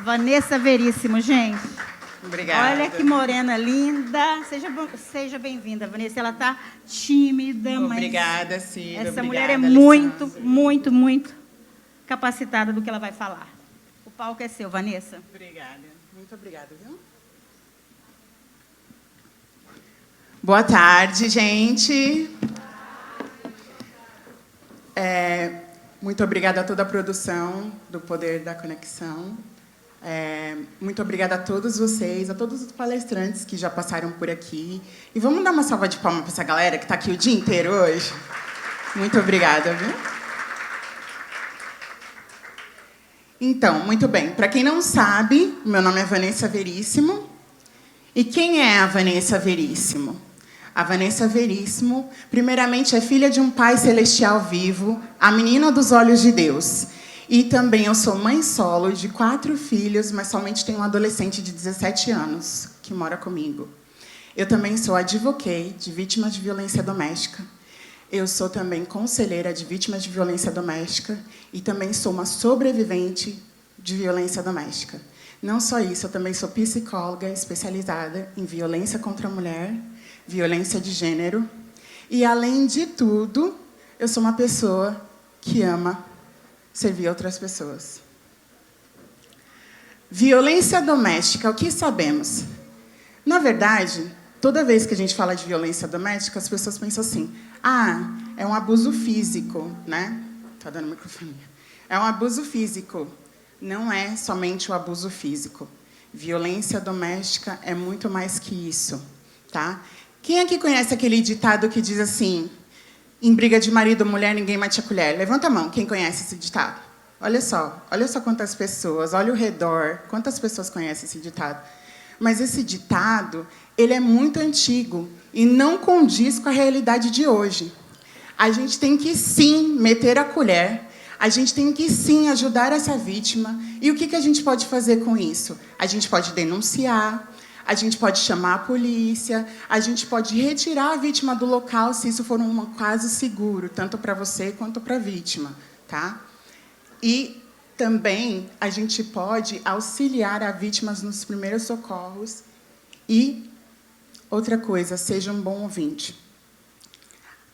Vanessa Veríssimo, gente. Obrigada. Olha que morena linda. Seja bem-vinda, Vanessa. Ela está tímida, mas... Obrigada, Cida. Essa Obrigada, mulher é Alessandra. muito capacitada do que ela vai falar. O palco é seu, Vanessa. Obrigada. Muito obrigada, viu? Boa tarde, gente. Muito obrigada a toda a produção do Poder da Conexão. Muito obrigada a todos vocês, a todos os palestrantes que já passaram por aqui. E vamos dar uma salva de palmas para essa galera que está aqui o dia inteiro hoje? Muito obrigada, viu? Então, muito bem. Para quem não sabe, meu nome é Vanessa Veríssimo. E quem é a Vanessa Veríssimo? A Vanessa Veríssimo, primeiramente, é filha de um Pai Celestial vivo, a menina dos olhos de Deus. E também eu sou mãe solo de 4 filhos, mas somente tenho um adolescente de 17 anos que mora comigo. Eu também sou advocate de vítimas de violência doméstica. Eu sou também conselheira de vítimas de violência doméstica e também sou uma sobrevivente de violência doméstica. Não só isso, eu também sou psicóloga especializada em violência contra a mulher, violência de gênero. E, além de tudo, eu sou uma pessoa que ama servir outras pessoas. Violência doméstica, o que sabemos? Na verdade, toda vez que a gente fala de violência doméstica, as pessoas pensam assim, é um abuso físico, né? Tá dando microfone. É um abuso físico. Não é somente o abuso físico. Violência doméstica é muito mais que isso, tá? Quem aqui conhece aquele ditado que diz assim, em briga de marido ou mulher, ninguém mete a colher? Levanta a mão, quem conhece esse ditado? Olha só quantas pessoas, olha o redor, quantas pessoas conhecem esse ditado. Mas esse ditado, ele é muito antigo e não condiz com a realidade de hoje. A gente tem que, sim, meter a colher, a gente tem que, sim, ajudar essa vítima. E o que a gente pode fazer com isso? A gente pode denunciar, a gente pode chamar a polícia, a gente pode retirar a vítima do local se isso for um caso seguro, tanto para você quanto para a vítima, tá? E também a gente pode auxiliar a vítima nos primeiros socorros. E outra coisa, seja um bom ouvinte.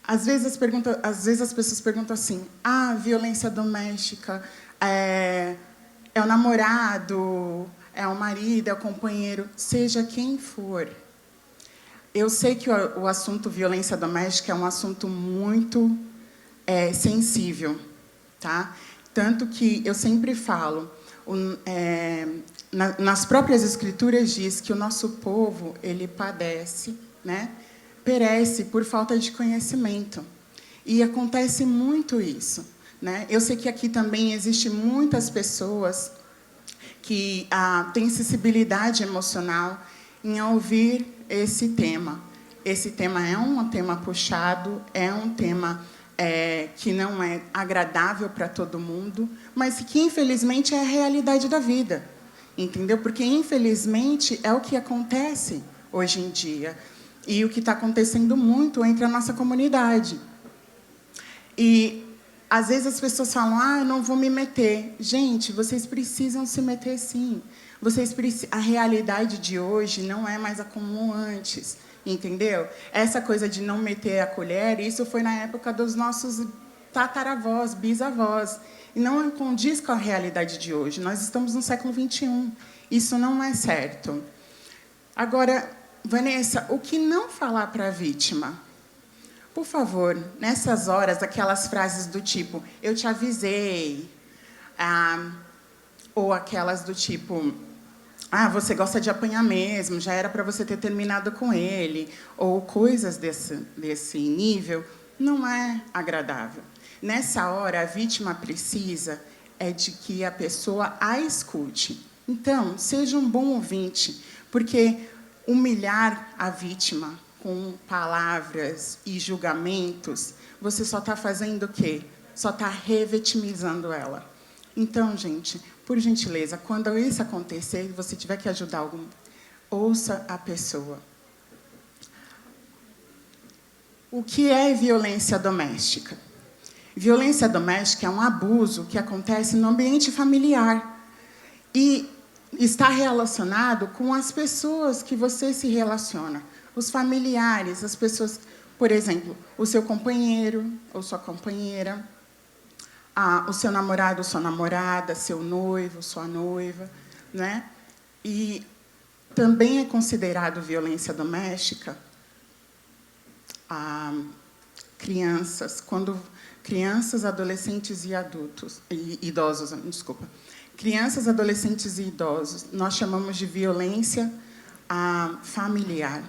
Às vezes as pessoas perguntam assim, violência doméstica é o namorado, é o marido, é o companheiro, seja quem for. Eu sei que o assunto violência doméstica é um assunto muito sensível, tá? Tanto que eu sempre falo, nas próprias escrituras diz que o nosso povo, ele padece, né? Perece por falta de conhecimento. E acontece muito isso, né? Eu sei que aqui também existe muitas pessoas que têm sensibilidade emocional em ouvir esse tema. Esse tema é um tema puxado, é um tema que não é agradável para todo mundo, mas que, infelizmente, é a realidade da vida. Entendeu? Porque, infelizmente, é o que acontece hoje em dia. E o que está acontecendo muito entre a nossa comunidade. E, às vezes, as pessoas falam, eu não vou me meter. Gente, vocês precisam se meter, sim. A realidade de hoje não é mais a comum antes. Entendeu? Essa coisa de não meter a colher, isso foi na época dos nossos tataravós, bisavós. E não condiz com a realidade de hoje. Nós estamos no século XXI. Isso não é certo. Agora, Vanessa, o que não falar para a vítima? Por favor, nessas horas, aquelas frases do tipo, eu te avisei, ou aquelas do tipo, você gosta de apanhar mesmo, já era para você ter terminado com ele, ou coisas desse nível, não é agradável. Nessa hora, a vítima precisa de que a pessoa a escute. Então, seja um bom ouvinte, porque humilhar a vítima com palavras e julgamentos, você só está fazendo o quê? Só está revitimizando ela. Então, gente, por gentileza, quando isso acontecer, e você tiver que ajudar algum, ouça a pessoa. O que é violência doméstica? Violência doméstica é um abuso que acontece no ambiente familiar. E está relacionado com as pessoas que você se relaciona, os familiares, as pessoas, por exemplo, o seu companheiro ou sua companheira, o seu namorado ou sua namorada, seu noivo, sua noiva, né? E também é considerado violência doméstica crianças, quando crianças, adolescentes e adultos, e idosos, desculpa. Crianças, adolescentes e idosos, nós chamamos de violência familiar.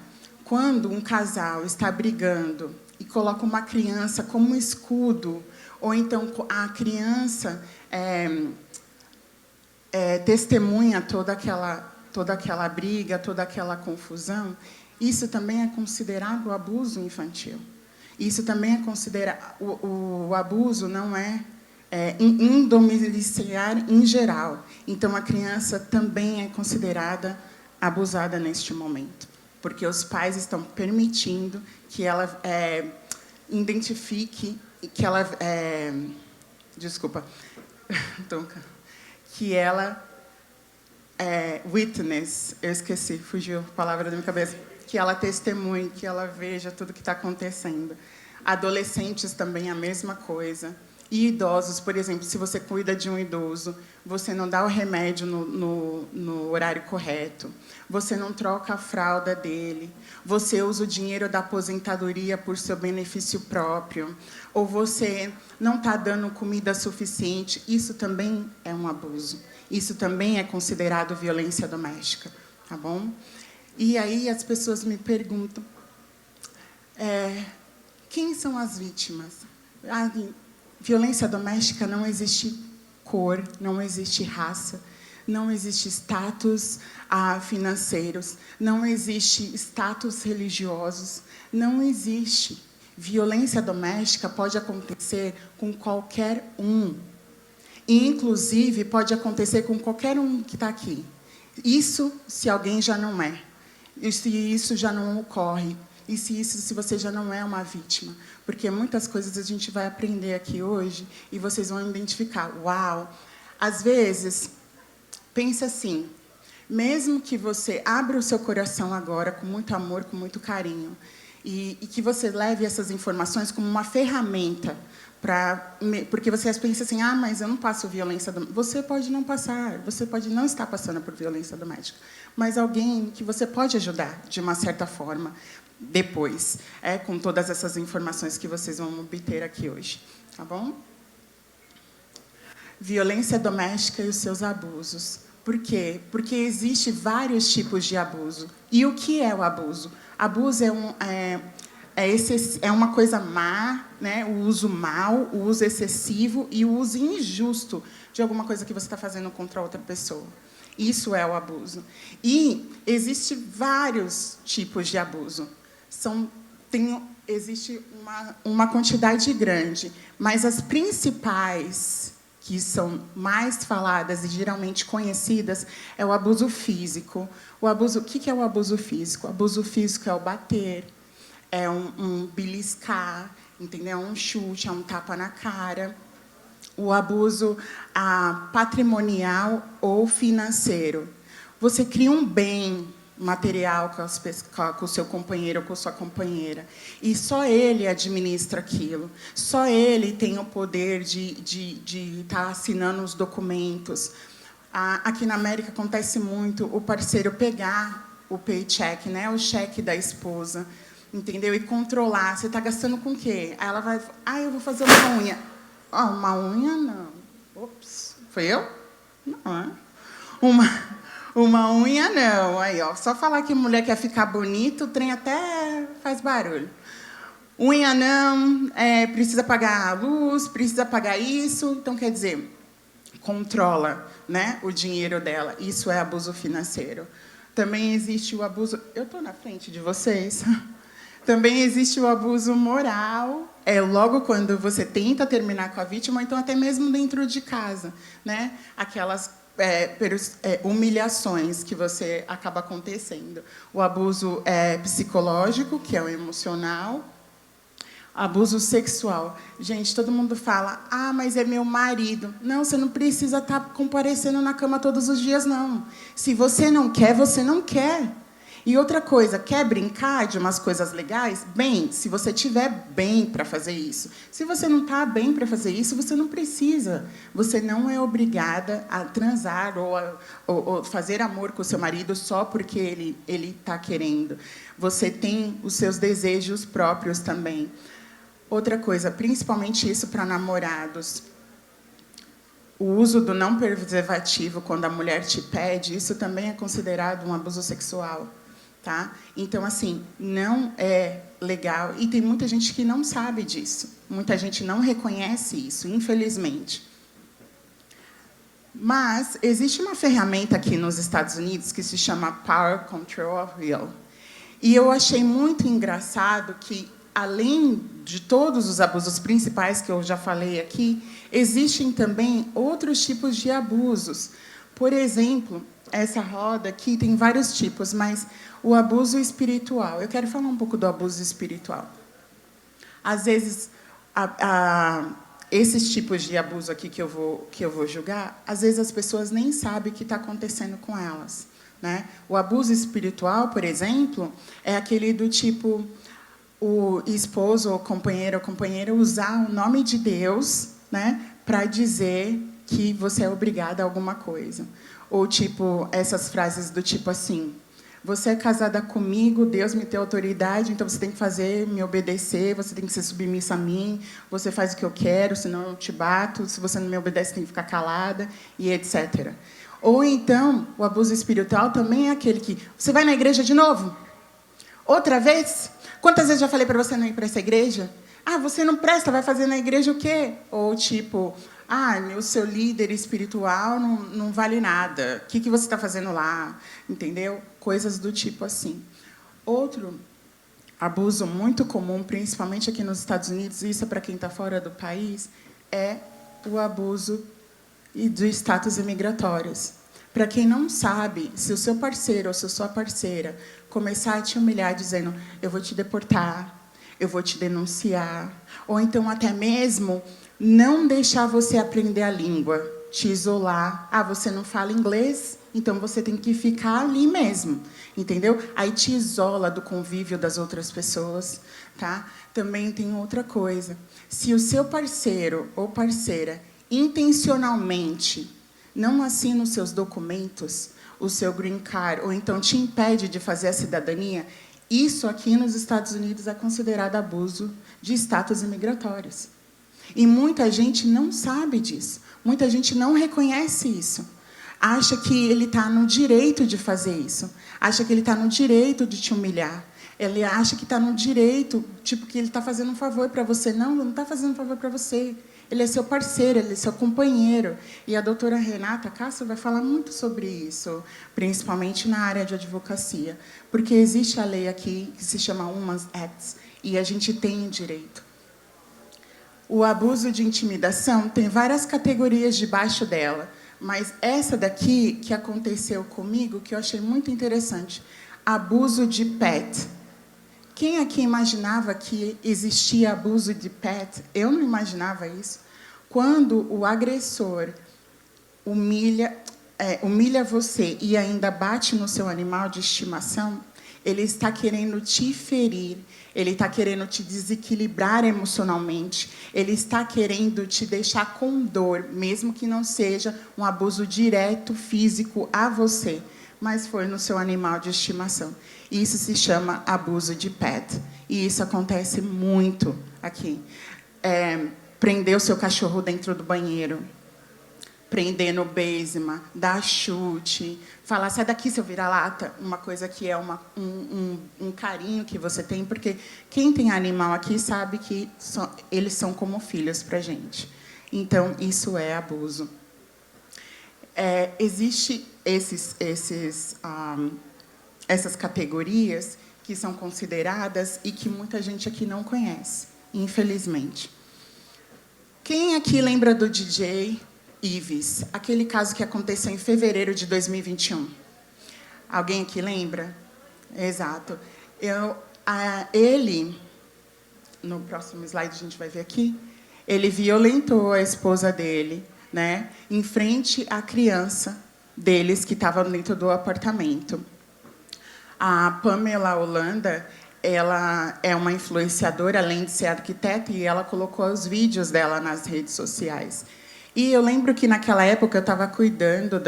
Quando um casal está brigando e coloca uma criança como escudo, ou então a criança testemunha toda aquela briga, toda aquela confusão, isso também é considerado abuso infantil. Isso também é considerado... O abuso não é indomiciliar em geral. Então, a criança também é considerada abusada neste momento, porque os pais estão permitindo que ela identifique, que ela... desculpa. Que ela... witness, eu esqueci, fugiu a palavra da minha cabeça, que ela testemunhe, que ela veja tudo que está acontecendo. Adolescentes também a mesma coisa. E idosos, por exemplo, se você cuida de um idoso, você não dá o remédio no horário correto, você não troca a fralda dele, você usa o dinheiro da aposentadoria por seu benefício próprio, ou você não está dando comida suficiente, isso também é um abuso. Isso também é considerado violência doméstica, tá bom? E aí as pessoas me perguntam, quem são as vítimas? Violência doméstica não existe cor, não existe raça, não existe status financeiros, não existe status religiosos, não existe. Violência doméstica pode acontecer com qualquer um. E, inclusive, pode acontecer com qualquer um que está aqui. Isso, se alguém já não é. E se isso já não ocorre. E se você já não é uma vítima. Porque muitas coisas a gente vai aprender aqui hoje e vocês vão identificar. Uau! Às vezes, pense assim, mesmo que você abra o seu coração agora com muito amor, com muito carinho, e que você leve essas informações como uma ferramenta, porque você pensa assim, mas eu não passo violência doméstica. Você pode não passar, você pode não estar passando por violência doméstica, mas alguém que você pode ajudar, de uma certa forma, depois, com todas essas informações que vocês vão obter aqui hoje. Tá bom? Violência doméstica e os seus abusos. Por quê? Porque existem vários tipos de abuso. E o que é o abuso? Abuso é uma coisa má, né? O uso mau, o uso excessivo e o uso injusto de alguma coisa que você está fazendo contra outra pessoa. Isso é o abuso. E existem vários tipos de abuso. Existe uma quantidade grande, mas as principais, que são mais faladas e geralmente conhecidas, é o abuso físico. O que é o abuso físico? O abuso físico é o bater, é um beliscar, entendeu? Um chute, é um tapa na cara. O abuso patrimonial ou financeiro. Você cria um bem material com o seu companheiro ou com a sua companheira, e só ele administra aquilo. Só ele tem o poder de estar assinando os documentos. Aqui na América acontece muito o parceiro pegar o paycheck, né, o cheque da esposa, entendeu? E controlar. Você está gastando com o quê? Aí ela vai... eu vou fazer uma unha. Uma unha, não. Ops, foi eu? Não, Uma unha, não. Aí, só falar que mulher quer ficar bonita, o trem até faz barulho. Unha, não. Precisa pagar a luz, precisa pagar isso. Então, quer dizer, controla, né, o dinheiro dela. Isso é abuso financeiro. Também existe o abuso... Eu estou na frente de vocês. Também existe o abuso moral. Logo quando você tenta terminar com a vítima, ou então até mesmo dentro de casa, né? Aquelas humilhações que você acaba acontecendo. O abuso psicológico, que é o emocional. Abuso sexual. Gente, todo mundo fala, ah, mas é meu marido. Não, você não precisa estar comparecendo na cama todos os dias, não. Se você não quer, você não quer. E outra coisa, quer brincar de umas coisas legais? Bem, se você estiver bem para fazer isso. Se você não está bem para fazer isso, você não precisa. Você não é obrigada a transar ou fazer amor com o seu marido só porque ele está querendo. Você tem os seus desejos próprios também. Outra coisa, principalmente isso para namorados. O uso do não preservativo quando a mulher te pede, isso também é considerado um abuso sexual. Tá? Então, assim, não é legal. E tem muita gente que não sabe disso. Muita gente não reconhece isso, infelizmente. Mas existe uma ferramenta aqui nos Estados Unidos que se chama Power Control Wheel. E eu achei muito engraçado que, além de todos os abusos principais que eu já falei aqui, existem também outros tipos de abusos. Por exemplo, essa roda aqui tem vários tipos, mas o abuso espiritual. Eu quero falar um pouco do abuso espiritual. Às vezes, esses tipos de abuso aqui que eu vou julgar, às vezes as pessoas nem sabem o que está acontecendo com elas. Né? O abuso espiritual, por exemplo, é aquele do tipo o esposo ou companheiro ou companheira usar o nome de Deus, né, para dizer que você é obrigada a alguma coisa. Ou tipo essas frases do tipo assim: você é casada comigo, Deus me deu autoridade, então você tem que me obedecer, você tem que ser submissa a mim, você faz o que eu quero, senão eu te bato, se você não me obedece, tem que ficar calada, e etc. Ou então, o abuso espiritual também é aquele que você vai na igreja de novo? Outra vez? Quantas vezes já falei para você não ir para essa igreja? Ah, você não presta, vai fazer na igreja o quê? Ou tipo, ah, o seu líder espiritual não vale nada. O que você está fazendo lá? Entendeu? Coisas do tipo assim. Outro abuso muito comum, principalmente aqui nos Estados Unidos, isso é para quem está fora do país, é o abuso do status imigratórios. Para quem não sabe, se o seu parceiro ou se a sua parceira começar a te humilhar dizendo eu vou te deportar, eu vou te denunciar, ou então até mesmo não deixar você aprender a língua, te isolar. Ah, você não fala inglês, então você tem que ficar ali mesmo, entendeu? Aí te isola do convívio das outras pessoas, tá? Também tem outra coisa. Se o seu parceiro ou parceira intencionalmente não assina os seus documentos, o seu green card, ou então te impede de fazer a cidadania, isso aqui nos Estados Unidos é considerado abuso de status imigratórios. E muita gente não sabe disso. Muita gente não reconhece isso. Acha que ele está no direito de fazer isso. Acha que ele está no direito de te humilhar. Ele acha que está no direito, tipo, que ele está fazendo um favor para você. Não, ele não está fazendo um favor para você. Ele é seu parceiro, ele é seu companheiro. E a doutora Renata Castro vai falar muito sobre isso, principalmente na área de advocacia. Porque existe a lei aqui que se chama Women's Act, e a gente tem direito. O abuso de intimidação tem várias categorias debaixo dela, mas essa daqui, que aconteceu comigo, que eu achei muito interessante, abuso de pet. Quem aqui imaginava que existia abuso de pet? Eu não imaginava isso. Quando o agressor humilha você e ainda bate no seu animal de estimação, ele está querendo te ferir, ele está querendo te desequilibrar emocionalmente, ele está querendo te deixar com dor, mesmo que não seja um abuso direto físico a você, mas foi no seu animal de estimação. Isso se chama abuso de pet. E isso acontece muito aqui. Prender o seu cachorro dentro do banheiro. Prender no basement. Dar chute. Falar, sai daqui, seu vira-lata. Uma coisa que é um carinho que você tem. Porque quem tem animal aqui sabe que eles são como filhos para a gente. Então, isso é abuso. Existe essas categorias que são consideradas e que muita gente aqui não conhece, infelizmente. Quem aqui lembra do DJ Ives? Aquele caso que aconteceu em fevereiro de 2021. Alguém aqui lembra? Exato. Ele no próximo slide a gente vai ver aqui, ele violentou a esposa dele, né, em frente à criança deles que estava dentro do apartamento. A Pamela Holanda, ela é uma influenciadora, além de ser arquiteta, e ela colocou os vídeos dela nas redes sociais. E eu lembro que, naquela época, eu estava cuidando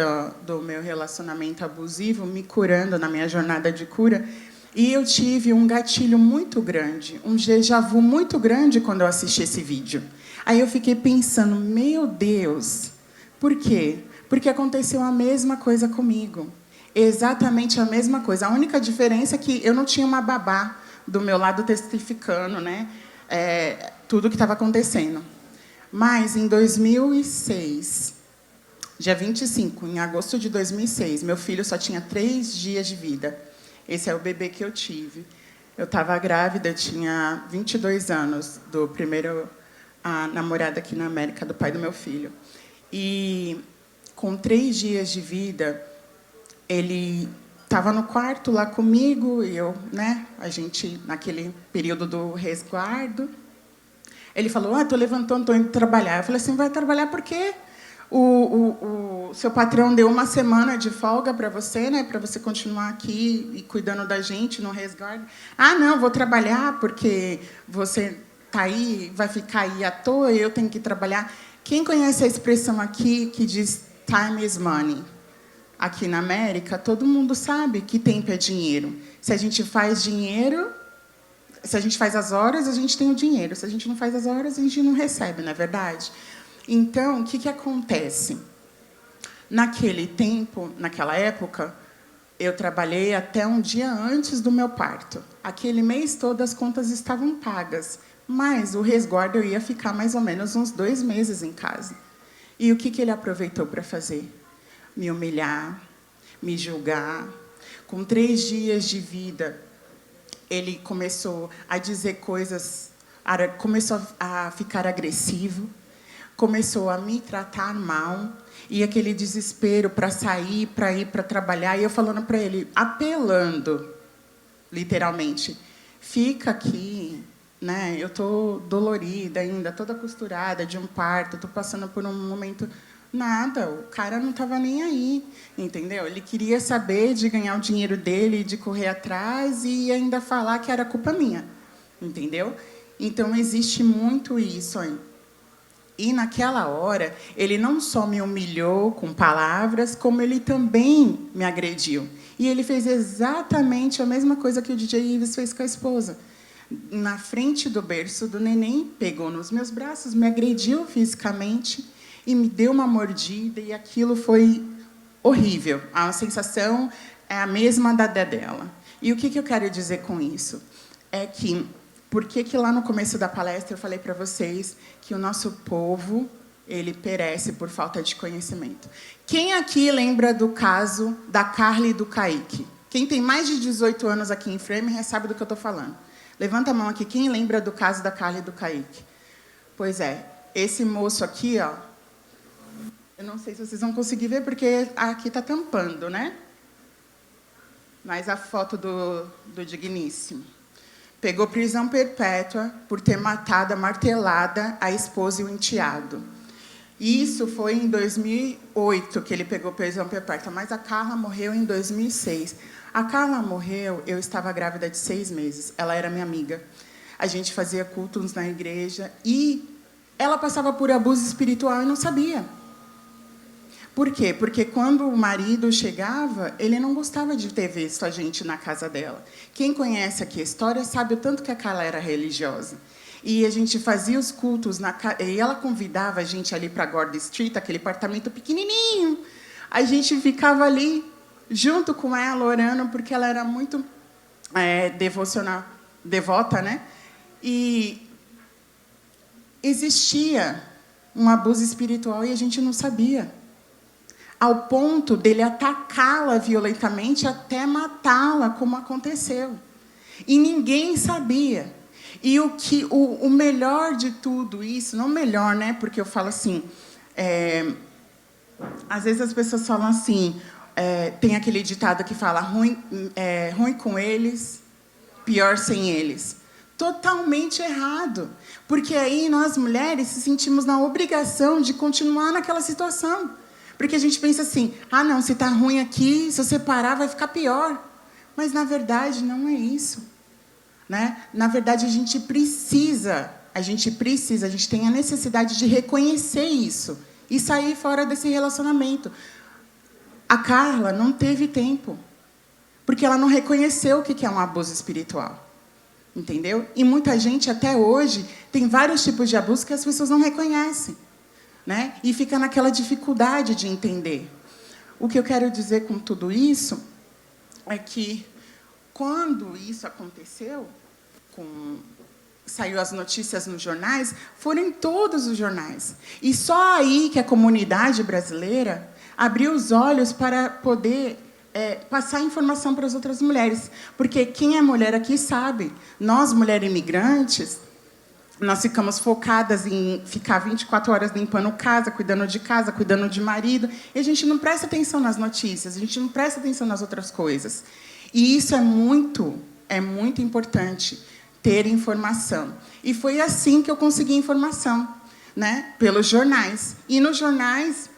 do meu relacionamento abusivo, me curando na minha jornada de cura, e eu tive um gatilho muito grande, um déjà vu muito grande quando eu assisti esse vídeo. Aí eu fiquei pensando, meu Deus, por quê? Porque aconteceu a mesma coisa comigo. Exatamente a mesma coisa. A única diferença é que eu não tinha uma babá do meu lado testificando, né, tudo o que estava acontecendo. Mas, em 2006, dia 25, em agosto de 2006, meu filho só tinha 3 dias de vida. Esse é o bebê que eu tive. Eu estava grávida, tinha 22 anos, do primeiro namorado aqui na América, do pai do meu filho. E, com 3 dias de vida, ele estava no quarto lá comigo, e eu, né, a gente, naquele período do resguardo, ele falou, estou levantando, estou indo trabalhar. Eu falei assim, vai trabalhar por quê? O seu patrão deu 1 semana de folga para você, né, para você continuar aqui e cuidando da gente no resguardo. Ah, não, vou trabalhar porque você está aí, vai ficar aí à toa e eu tenho que trabalhar. Quem conhece a expressão aqui que diz time is money? Aqui na América, todo mundo sabe que tempo é dinheiro. Se a gente faz dinheiro, se a gente faz as horas, a gente tem o dinheiro. Se a gente não faz as horas, a gente não recebe, não é verdade? Então, o que acontece? Naquele tempo, naquela época, eu trabalhei até um dia antes do meu parto. Aquele mês todo as contas estavam pagas, mas o resguardo eu ia ficar mais ou menos uns 2 meses em casa. E o que ele aproveitou para fazer? Me humilhar, me julgar. Com 3 dias de vida, ele começou a dizer coisas, começou a ficar agressivo, começou a me tratar mal, e aquele desespero para sair, para ir para trabalhar, e eu falando para ele, apelando, literalmente, fica aqui, né? Eu estou dolorida ainda, toda costurada de um parto, estou passando por um momento... Nada, o cara não estava nem aí, entendeu? Ele queria saber de ganhar o dinheiro dele, de correr atrás e ainda falar que era culpa minha, entendeu? Então, existe muito isso aí. E, naquela hora, ele não só me humilhou com palavras, como ele também me agrediu. E ele fez exatamente a mesma coisa que o DJ Ives fez com a esposa. Na frente do berço do neném, pegou nos meus braços, me agrediu fisicamente e me deu uma mordida, e aquilo foi horrível. A sensação é a mesma da dela. E o que eu quero dizer com isso? É que, por que lá no começo da palestra eu falei para vocês que o nosso povo ele perece por falta de conhecimento? Quem aqui lembra do caso da Carla e do Kaique? Quem tem mais de 18 anos aqui em Framingham sabe do que eu estou falando. Levanta a mão aqui, quem lembra do caso da Carla e do Kaique? Pois é, esse moço aqui, ó, eu não sei se vocês vão conseguir ver, porque aqui está tampando, né? Mas a foto do digníssimo. Pegou prisão perpétua por ter matado, martelada, a esposa e o enteado. Isso foi em 2008 que ele pegou prisão perpétua, mas a Carla morreu em 2006. A Carla morreu, eu estava grávida de 6 meses. Ela era minha amiga. A gente fazia cultos na igreja e ela passava por abuso espiritual e não sabia. Por quê? Porque quando o marido chegava, ele não gostava de ter visto a gente na casa dela. Quem conhece aqui a história sabe o tanto que a Carla era religiosa. E a gente fazia os cultos, e ela convidava a gente ali para Gordon Street, aquele apartamento pequenininho. A gente ficava ali, junto com ela, orando, porque ela era muito devota, né? E existia um abuso espiritual e a gente não sabia. Ao ponto dele atacá-la violentamente até matá-la, como aconteceu. E ninguém sabia. E o melhor de tudo isso, não melhor, né? Porque eu falo assim, às vezes as pessoas falam assim, tem aquele ditado que fala ruim com eles, pior sem eles. Totalmente errado. Porque aí nós, mulheres, se sentimos na obrigação de continuar naquela situação. Porque a gente pensa assim, ah, não, se está ruim aqui, se eu separar, vai ficar pior. Mas, na verdade, não é isso. Né? Na verdade, a gente tem a necessidade de reconhecer isso e sair fora desse relacionamento. A Carla não teve tempo, porque ela não reconheceu o que é um abuso espiritual. Entendeu? E muita gente, até hoje, tem vários tipos de abuso que as pessoas não reconhecem. Né? E fica naquela dificuldade de entender. O que eu quero dizer com tudo isso é que, quando isso aconteceu, saiu as notícias nos jornais, foram em todos os jornais. E só aí que a comunidade brasileira abriu os olhos para poder passar informação para as outras mulheres. Porque quem é mulher aqui sabe, nós, mulheres imigrantes, nós ficamos focadas em ficar 24 horas limpando casa, cuidando de marido, e a gente não presta atenção nas notícias, a gente não presta atenção nas outras coisas. E isso é muito importante, ter informação. E foi assim que eu consegui informação, né? Pelos jornais. E nos jornais,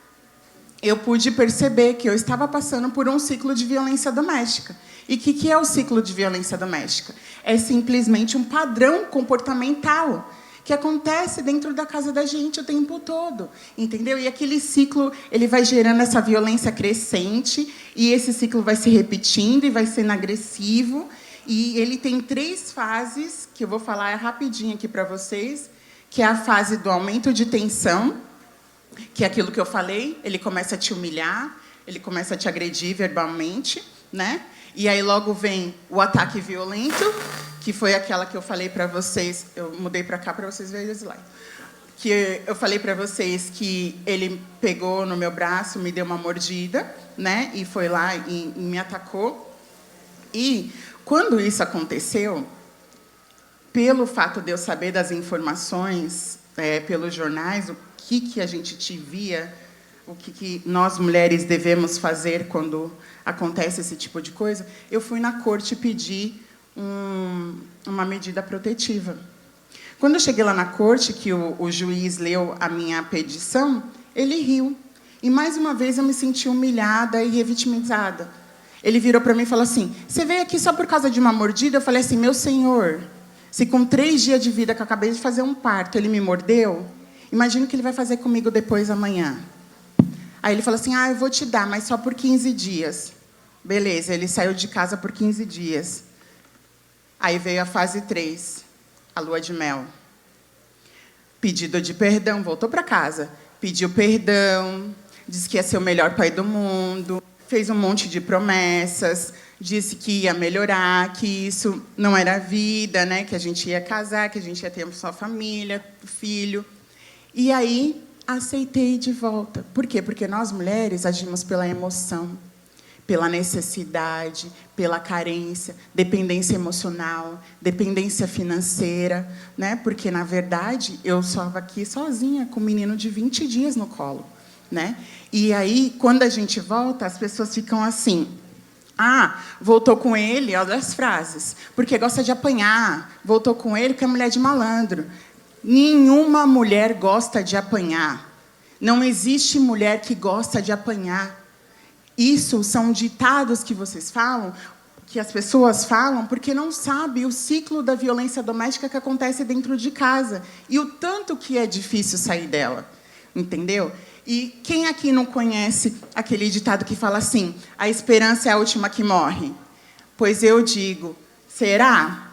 eu pude perceber que eu estava passando por um ciclo de violência doméstica. E o que é o ciclo de violência doméstica? É simplesmente um padrão comportamental que acontece dentro da casa da gente o tempo todo, entendeu? E aquele ciclo, ele vai gerando essa violência crescente, e esse ciclo vai se repetindo e vai sendo agressivo, e ele tem 3 fases, que eu vou falar rapidinho aqui para vocês, que é a fase do aumento de tensão, que é aquilo que eu falei, ele começa a te humilhar, ele começa a te agredir verbalmente, né? E aí logo vem o ataque violento, que foi aquela que eu falei para vocês, eu mudei para cá para vocês verem o slide, que eu falei para vocês que ele pegou no meu braço, me deu uma mordida, né? E foi lá e me atacou. E quando isso aconteceu, pelo fato de eu saber das informações pelos jornais, o que a gente te via, o que nós mulheres devemos fazer quando acontece esse tipo de coisa, eu fui na corte pedir uma medida protetiva. Quando eu cheguei lá na corte, que o juiz leu a minha petição, ele riu. E, mais uma vez, eu me senti humilhada e revitimizada. Ele virou para mim e falou assim, você veio aqui só por causa de uma mordida? Eu falei assim, meu senhor, se com 3 dias de vida que eu acabei de fazer um parto, ele me mordeu, imagina o que ele vai fazer comigo depois, amanhã. Aí ele falou assim, eu vou te dar, mas só por 15 dias. Beleza, ele saiu de casa por 15 dias. Aí veio a fase 3, a lua de mel. Pedido de perdão, voltou para casa. Pediu perdão, disse que ia ser o melhor pai do mundo, fez um monte de promessas, disse que ia melhorar, que isso não era vida, né? Que a gente ia casar, que a gente ia ter sua família, filho. E aí, aceitei de volta. Por quê? Porque nós, mulheres, agimos pela emoção, pela necessidade, pela carência, dependência emocional, dependência financeira, né? Porque, na verdade, eu estava aqui sozinha, com um menino de 20 dias no colo, né? E aí, quando a gente volta, as pessoas ficam assim, voltou com ele, olha as frases, porque gosta de apanhar, voltou com ele porque é mulher de malandro. Nenhuma mulher gosta de apanhar. Não existe mulher que gosta de apanhar. Isso são ditados que vocês falam, que as pessoas falam, porque não sabem o ciclo da violência doméstica que acontece dentro de casa e o tanto que é difícil sair dela, entendeu? E quem aqui não conhece aquele ditado que fala assim, a esperança é a última que morre? Pois eu digo, será?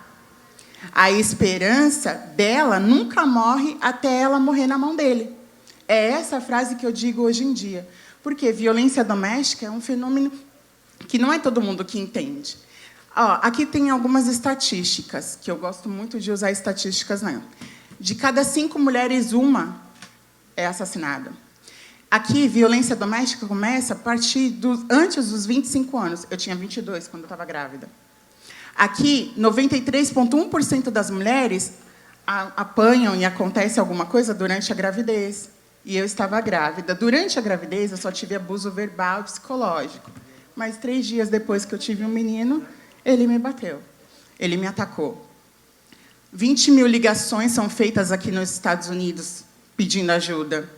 A esperança dela nunca morre até ela morrer na mão dele. É essa frase que eu digo hoje em dia. Porque violência doméstica é um fenômeno que não é todo mundo que entende. Aqui tem algumas estatísticas, que eu gosto muito de usar estatísticas, não. De cada 5 mulheres, 1 é assassinada. Aqui, violência doméstica começa a partir antes dos 25 anos. Eu tinha 22 quando eu estava grávida. Aqui, 93,1% das mulheres apanham e acontece alguma coisa durante a gravidez. E eu estava grávida. Durante a gravidez, eu só tive abuso verbal e psicológico. Mas 3 dias depois que eu tive um menino, ele me bateu. Ele me atacou. 20 mil ligações são feitas aqui nos Estados Unidos pedindo ajuda.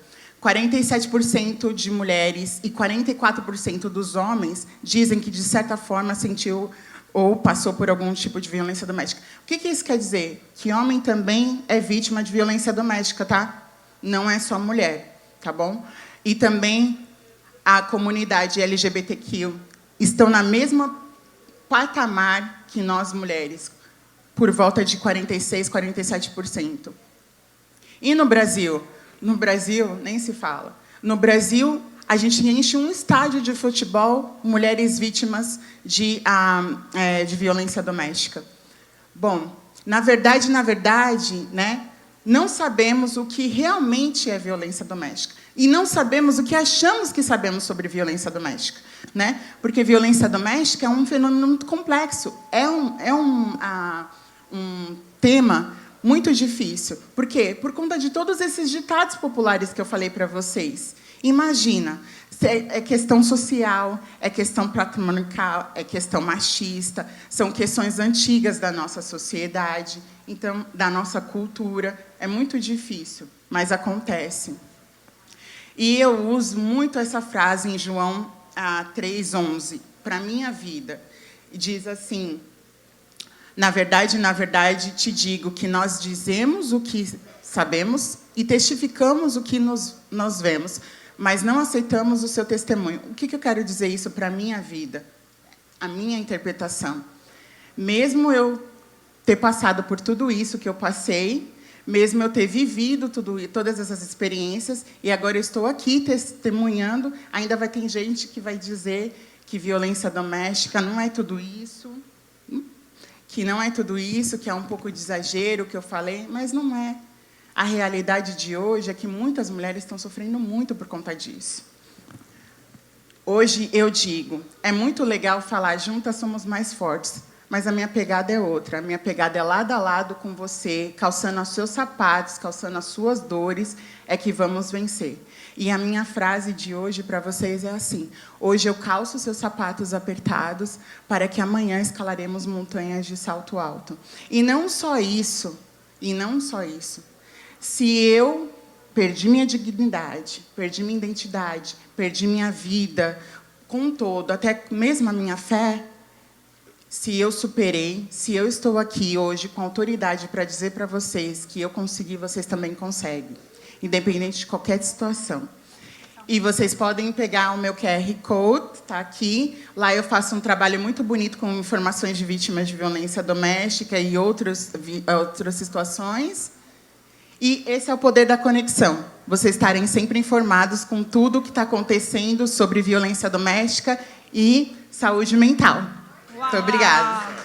47% de mulheres e 44% dos homens dizem que, de certa forma, sentiu ou passou por algum tipo de violência doméstica. O que isso quer dizer? Que homem também é vítima de violência doméstica, tá? Não é só mulher, tá bom? E também a comunidade LGBTQ estão na mesma patamar que nós, mulheres, por volta de 46%, 47%. E no Brasil? No Brasil, nem se fala. No Brasil, a gente enche um estádio de futebol, mulheres vítimas de violência doméstica. Bom, na verdade, né, não sabemos o que realmente é violência doméstica. E não sabemos o que achamos que sabemos sobre violência doméstica. Né? Porque violência doméstica é um fenômeno muito complexo. É um tema muito difícil. Por quê? Por conta de todos esses ditados populares que eu falei para vocês. Imagina, é questão social, é questão patriarcal, é questão machista, são questões antigas da nossa sociedade, então, da nossa cultura. É muito difícil, mas acontece. E eu uso muito essa frase em João 3,11, para a minha vida. E diz assim: na verdade, te digo que nós dizemos o que sabemos e testificamos o que nós vemos, mas não aceitamos o seu testemunho. O que eu quero dizer isso para a minha vida? A minha interpretação. Mesmo eu ter passado por tudo isso que eu passei, mesmo eu ter vivido todas essas experiências, e agora eu estou aqui testemunhando, ainda vai ter gente que vai dizer que violência doméstica não é tudo isso, que não é tudo isso, que é um pouco de exagero o que eu falei, mas não é. A realidade de hoje é que muitas mulheres estão sofrendo muito por conta disso. Hoje eu digo, é muito legal falar juntas somos mais fortes, mas a minha pegada é outra. A minha pegada é lado a lado com você, calçando os seus sapatos, calçando as suas dores, é que vamos vencer. E a minha frase de hoje para vocês é assim: hoje eu calço seus sapatos apertados para que amanhã escalaremos montanhas de salto alto. E não só isso. Se eu perdi minha dignidade, perdi minha identidade, perdi minha vida, com um todo, até mesmo a minha fé, se eu superei, se eu estou aqui hoje com autoridade para dizer para vocês que eu consegui, vocês também conseguem, independente de qualquer situação. E vocês podem pegar o meu QR Code, está aqui. Lá eu faço um trabalho muito bonito com informações de vítimas de violência doméstica e outras situações. E esse é o poder da conexão. Vocês estarem sempre informados com tudo o que está acontecendo sobre violência doméstica e saúde mental. Muito obrigada.